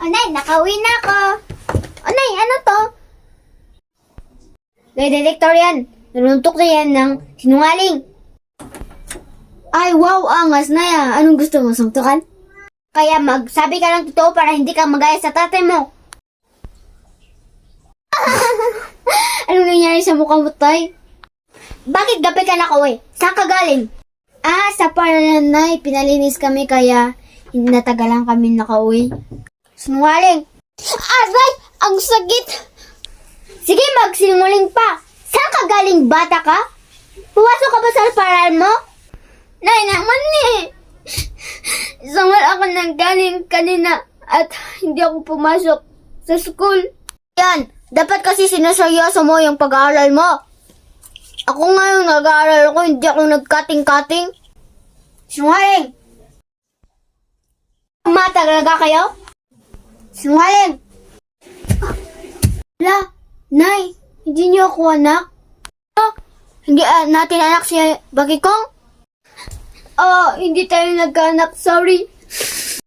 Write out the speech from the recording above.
O, Nay, nakauwi na ako. O, Nay, ano to? Lie detector yan. Nanuntok na yan ng sinungaling. Ay, wow, angas na yan. Anong gusto mo, sungtukan? Kaya magsabi ka ng totoo para hindi ka magaya sa tatay mo. Anong nangyari sa mukha mo, Tay? Bakit gabi ka nakauwi? Saan ka galing? Sa Paranay. Pinalinis kami kaya hindi natagalan kami nakauwi. Sinungaling. Aray! Ang sakit! Sige, magsinungaling pa. Saan ka galing, bata ka? Pumasok ka ba sa paral mo? Nay naman Isang wala ako nang galing kanina at hindi ako pumasok sa school. Yan, dapat kasi sinaseryoso mo yung pag-aaral mo. Ako nga yung nag-aaral ako, hindi ako nag-cutting-cutting. Sinungaling! Mata talaga kayo? Sinungaling! La, Nay, hindi niyo ako anak? Hindi natin anak si Bagikong? Hindi tayo nagkaanak, sorry.